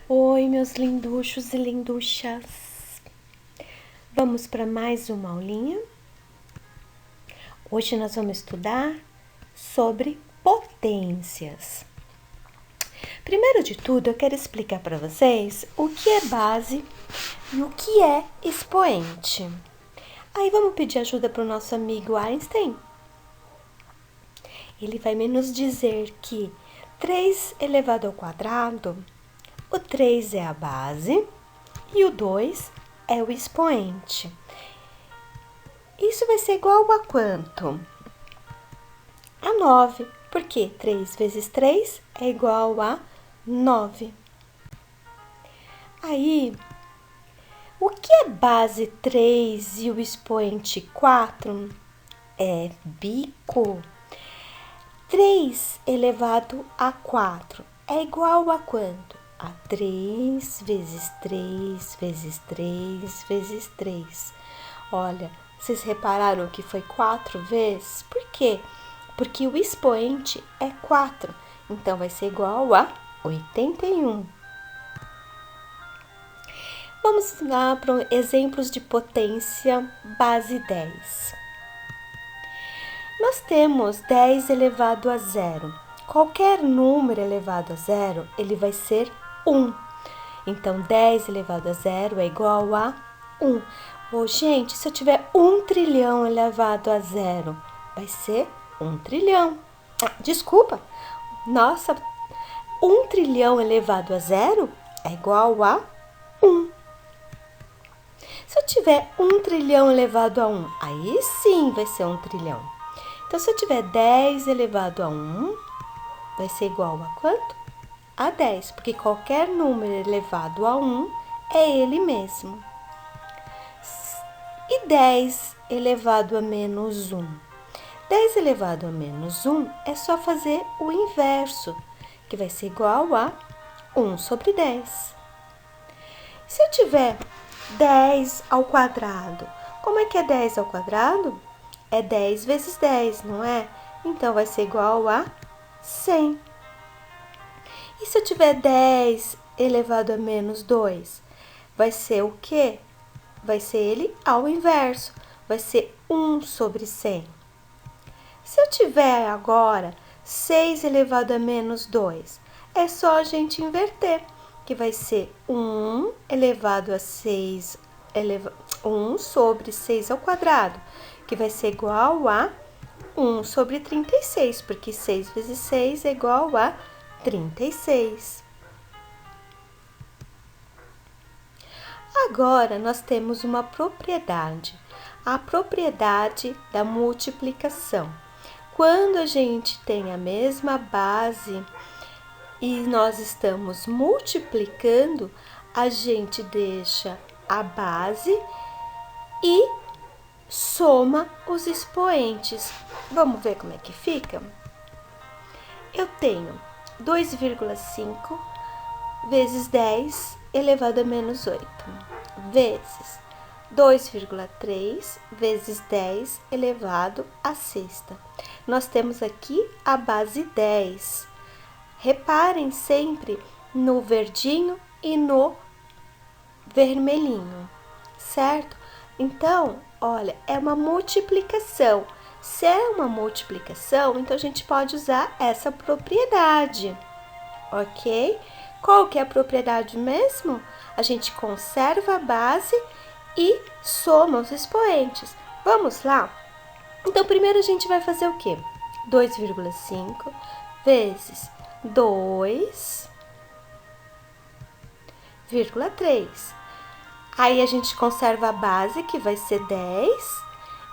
Oi, meus linduchos e linduchas. Vamos para mais uma aulinha. Hoje nós vamos estudar sobre potências. Primeiro de tudo, eu quero explicar para vocês o que é base e o que é expoente. Aí vamos pedir ajuda para o nosso amigo Einstein. Ele vai nos dizer que 3 elevado ao quadrado, o 3 é a base e o 2 é o expoente. Isso vai ser igual a quanto? A 9, porque 3 vezes 3 é igual a 9. Aí, o que é base 3 e o expoente 4? É bico. 3 elevado a 4 é igual a quanto? A 3 vezes 3 vezes 3 vezes 3. Olha, vocês repararam que foi 4 vezes? Por quê? Porque o expoente é 4, então vai ser igual a 81. Vamos lá para exemplos de potência base 10. Nós temos 10 elevado a 0. Qualquer número elevado a 0, ele vai ser 1. Então, 10 elevado a 0 é igual a 1. Oh, gente, se eu tiver 1 trilhão elevado a 0, vai ser 1 trilhão. Desculpa. Nossa, 1 trilhão elevado a 0 é igual a 1. Se eu tiver 1 trilhão elevado a 1, aí sim vai ser 1 trilhão. Então, se eu tiver 10 elevado a 1, vai ser igual a quanto? A 10, porque qualquer número elevado a 1 é ele mesmo. E 10 elevado a menos 1? 10 elevado a menos 1 é só fazer o inverso, que vai ser igual a 1 sobre 10. Se eu tiver 10 ao quadrado, como é que é 10 ao quadrado? É 10 vezes 10, não é? Então, vai ser igual a 100. E se eu tiver 10 elevado a menos 2? Vai ser o quê? Vai ser ele ao inverso. Vai ser 1 sobre 100. Se eu tiver agora 6 elevado a menos 2, é só a gente inverter, que vai ser 1 elevado a 6, 1 sobre 6 ao quadrado, que vai ser igual a 1 sobre 36, porque 6 vezes 6 é igual a 36. Agora, nós temos uma propriedade, a propriedade da multiplicação. Quando a gente tem a mesma base e nós estamos multiplicando, a gente deixa a base e soma os expoentes. Vamos ver como é que fica? Eu tenho 2,5 vezes 10 elevado a menos 8, vezes 2,3 vezes 10 elevado a sexta. Nós temos aqui a base 10. Reparem sempre no verdinho e no vermelhinho, certo? Então, olha, é uma multiplicação. Se é uma multiplicação, então a gente pode usar essa propriedade, ok? Qual que é a propriedade mesmo? A gente conserva a base e soma os expoentes. Vamos lá? Então, primeiro a gente vai fazer o quê? 2,5 vezes 2,3. Aí a gente conserva a base, que vai ser 10,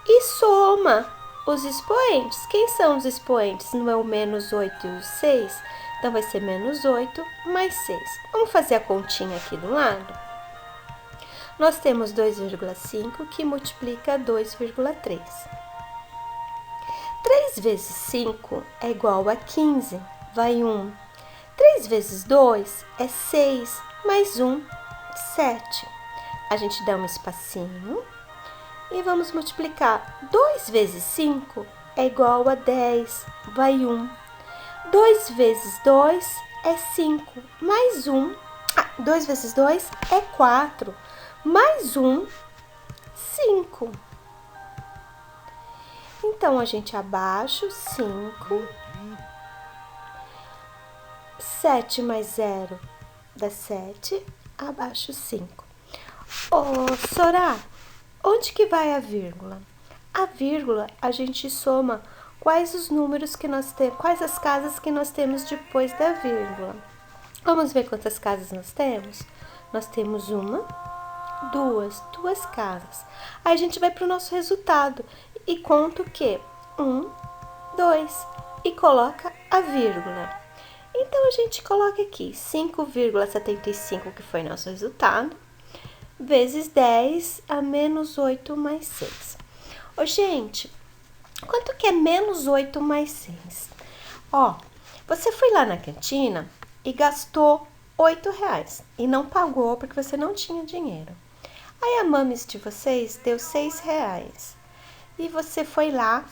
e soma os expoentes. Quem são os expoentes? Não é o menos 8 e o 6? Então, vai ser menos 8 mais 6. Vamos fazer a continha aqui do lado? Nós temos 2,5 que multiplica 2,3. 3 vezes 5 é igual a 15, vai 1. 3 vezes 2 é 6, mais 1, 7. A gente dá um espacinho e vamos multiplicar. 2 vezes 5 é igual a 10, vai 1. 2 vezes 2 é 5, mais 1. 2 vezes 2 é 4. Mais 1, 5. Então, a gente abaixa o 5. 7 mais 0 dá 7. Abaixo o 5. Ô, Sorá, onde que vai a vírgula? A vírgula, a gente soma quais os números que nós temos, quais as casas que nós temos depois da vírgula. Vamos ver quantas casas nós temos? Nós temos uma, duas casas. Aí a gente vai para o nosso resultado e conta o quê? 1, 2 e coloca a vírgula. Então, a gente coloca aqui 5,75, que foi nosso resultado, vezes 10 a menos 8 mais 6. Ô, gente, quanto que é menos 8 mais 6? Ó, você foi lá na cantina e gastou R$8 e não pagou porque você não tinha dinheiro. Aí a mamis de vocês deu R$6 e você foi lá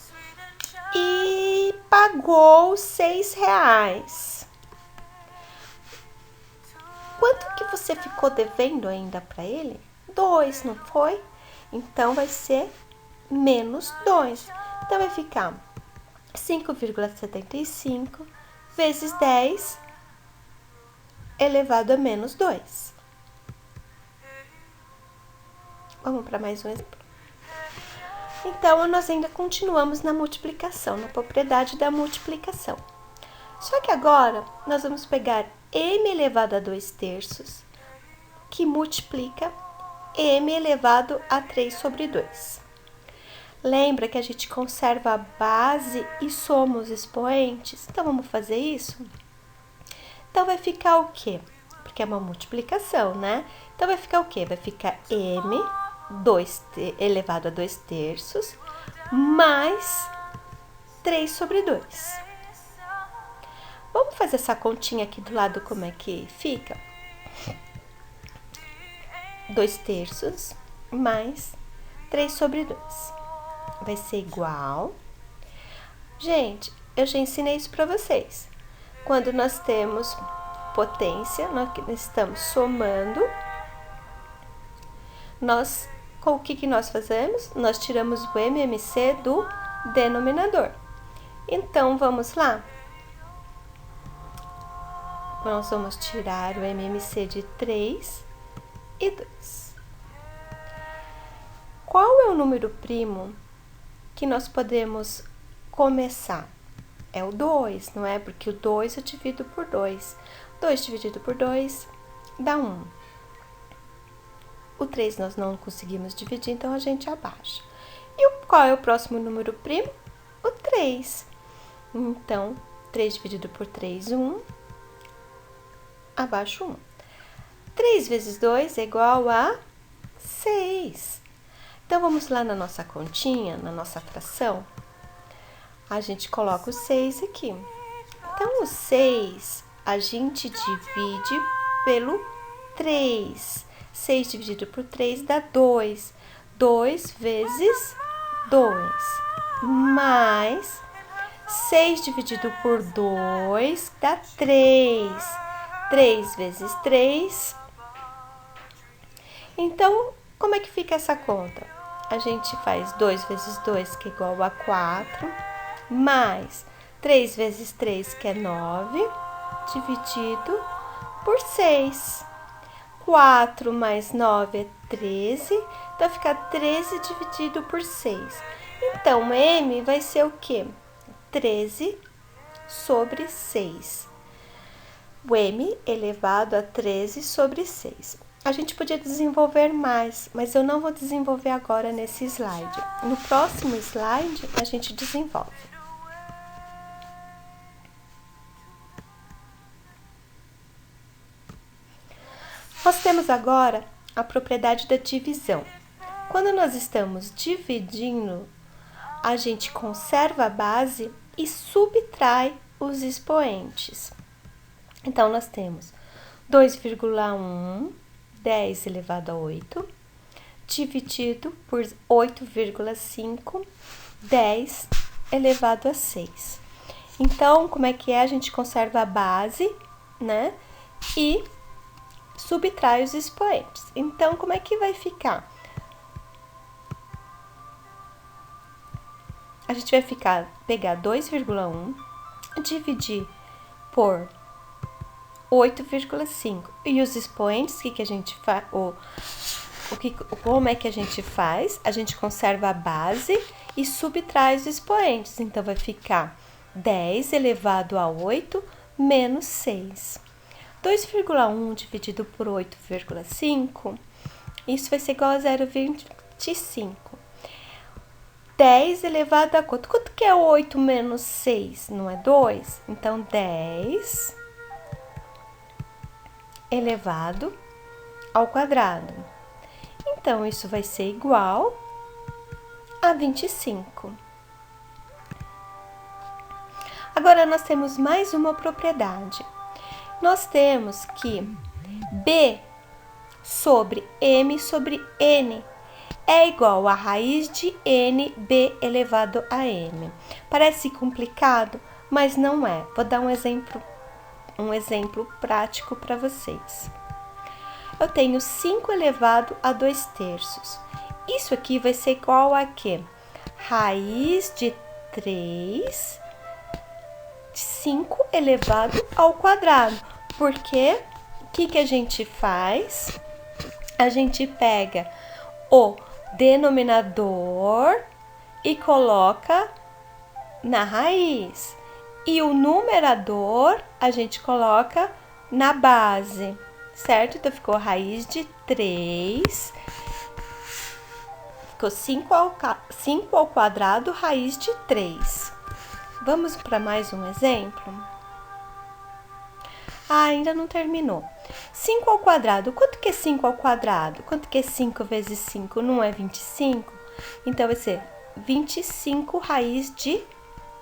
e pagou R$6. Quanto que você ficou devendo ainda para ele? 2, não foi? Então, vai ser menos 2. Então, vai ficar 5,75 vezes 10 elevado a menos 2. Vamos para mais um exemplo. Então, nós ainda continuamos na multiplicação, na propriedade da multiplicação. Só que agora, nós vamos pegar m elevado a 2/3, que multiplica m elevado a 3 sobre 2. Lembra que a gente conserva a base e soma os expoentes? Então, vamos fazer isso? Então, vai ficar o quê? Porque é uma multiplicação, né? Então, vai ficar o quê? Vai ficar m elevado a 2/3 mais 3 sobre 2. Vamos fazer essa continha aqui do lado, como é que fica? 2/3 mais 3 sobre 2. Vai ser igual. Gente, eu já ensinei isso para vocês. Quando nós temos potência, nós estamos somando, com o que nós fazemos? Nós tiramos o MMC do denominador. Então, vamos lá? Nós vamos tirar o MMC de 3 e 2. Qual é o número primo que nós podemos começar? É o 2, não é? Porque o 2 eu divido por 2. 2 dividido por 2 dá 1. O 3 nós não conseguimos dividir, então a gente abaixa. E qual é o próximo número primo? O 3. Então, 3 dividido por 3, 1. Abaixo 1. 3 vezes 2 é igual a 6. Então, vamos lá na nossa continha, na nossa fração. A gente coloca o 6 aqui. Então, o 6 a gente divide pelo 3. 6 dividido por 3 dá 2. 2 vezes 2. Mais 6 dividido por 2 dá 3. 3 vezes 3. Então, como é que fica essa conta? A gente faz 2 vezes 2, que é igual a 4, mais 3 vezes 3, que é 9, dividido por 6. 4 mais 9 é 13, então vai ficar 13 dividido por 6. Então, M vai ser o quê? 13 sobre 6. O M elevado a 13 sobre 6. A gente podia desenvolver mais, mas eu não vou desenvolver agora nesse slide. No próximo slide, a gente desenvolve. Nós temos agora a propriedade da divisão. Quando nós estamos dividindo, a gente conserva a base e subtrai os expoentes. Então, nós temos 2,1, 10 elevado a 8, dividido por 8,5, 10 elevado a 6. Então, como é que é? A gente conserva a base, né? E subtrai os expoentes. Então, como é que vai ficar? A gente vai pegar 2,1, dividir por 8,5. E os expoentes, que a gente faz? Como é que a gente faz? A gente conserva a base e subtrai os expoentes. Então, vai ficar 10 elevado a 8 menos 6. 2,1 dividido por 8,5, isso vai ser igual a 0,25. 10 elevado a quanto? Quanto que é 8 menos 6? Não é 2? Então, 10 elevado ao quadrado. Então, isso vai ser igual a 25. Agora, nós temos mais uma propriedade. Nós temos que B sobre M sobre N é igual a raiz de NB elevado a M. Parece complicado, mas não é. Vou dar um exemplo prático para vocês. Eu tenho 5 elevado a 2/3. Isso aqui vai ser igual a quê? Raiz de 3, 5 elevado ao quadrado. Porque o que a gente faz? A gente pega o denominador e coloca na raiz. E o numerador a gente coloca na base, certo? Então, ficou raiz de 3, ficou 5 ao quadrado, raiz de 3. Vamos para mais um exemplo? Ainda não terminou. 5 ao quadrado. Quanto que é 5 ao quadrado? Quanto que é 5 vezes 5? Não é 25? Então, vai ser 25 raiz de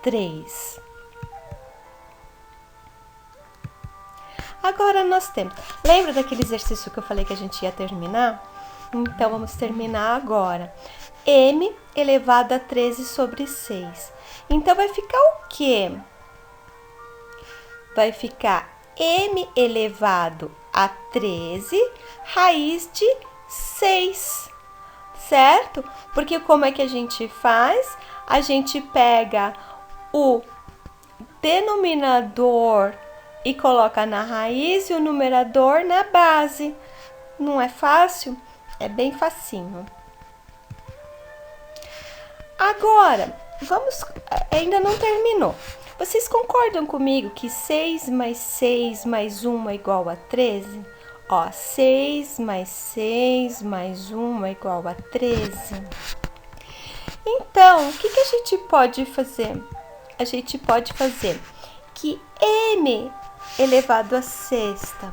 3. Agora, nós temos... Lembra daquele exercício que eu falei que a gente ia terminar? Então, vamos terminar agora. M elevado a 13 sobre 6. Então, vai ficar o quê? Vai ficar M elevado a 13 raiz de 6, certo? Porque como é que a gente faz? A gente pega o denominador e coloca na raiz e o numerador na base. Não é fácil? É bem facinho. Agora, ainda não terminou. Vocês concordam comigo que 6 mais 6 mais 1 é igual a 13? Ó, 6 mais 6 mais 1 é igual a 13. Então, o que a gente pode fazer? A gente pode fazer que M elevado a sexta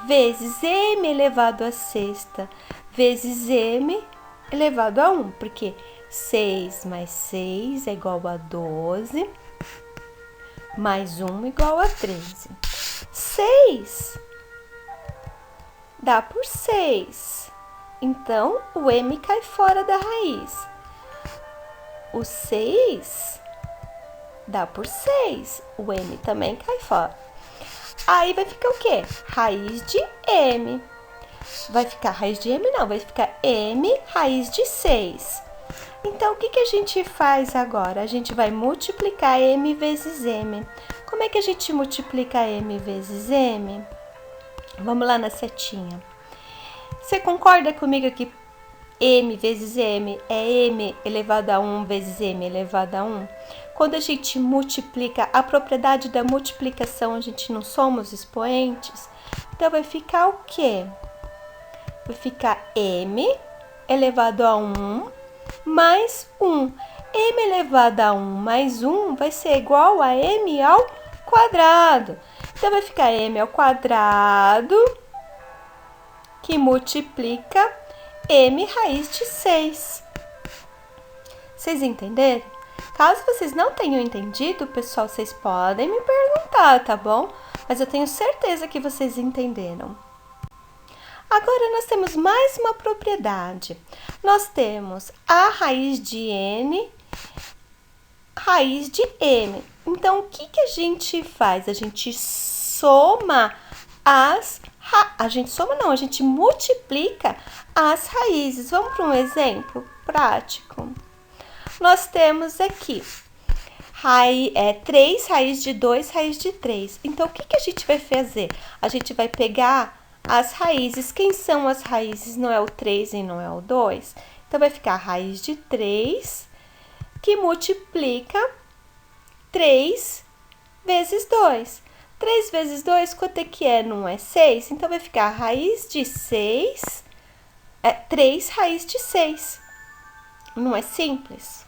vezes M elevado a sexta vezes M elevado a 1, porque 6 mais 6 é igual a 12, mais 1 igual a 13. 6 dá por 6. Então, o M cai fora da raiz. O 6 dá por 6. O M também cai fora. Aí vai ficar o quê? Raiz de M. Vai ficar raiz de M? Não, vai ficar M raiz de 6. Então, o que a gente faz agora? A gente vai multiplicar M vezes M. Como é que a gente multiplica M vezes M? Vamos lá na setinha. Você concorda comigo que M vezes M é M elevado a 1 vezes M elevado a 1? Quando a gente multiplica, a propriedade da multiplicação, a gente não soma os expoentes. Então, vai ficar o quê? Vai ficar M elevado a 1 mais 1. M elevado a 1 mais 1 vai ser igual a M ao quadrado. Então, vai ficar M ao quadrado, que multiplica M raiz de 6. Vocês entenderam? Caso vocês não tenham entendido, pessoal, vocês podem me perguntar, tá bom? Mas eu tenho certeza que vocês entenderam. Agora, nós temos mais uma propriedade. Nós temos a raiz de N, raiz de M. Então, o que a gente faz? A gente soma as A gente soma não, a gente multiplica as raízes. Vamos para um exemplo prático? Nós temos aqui 3 raiz de 2, raiz de 3. Então, o que a gente vai fazer? A gente vai pegar as raízes. Quem são as raízes? Não é o 3 e não é o 2. Então, vai ficar a raiz de 3, que multiplica 3 vezes 2. 3 vezes 2, quanto é que é? Não é 6? Então, vai ficar a raiz de 6, 3 raiz de 6. Não é simples?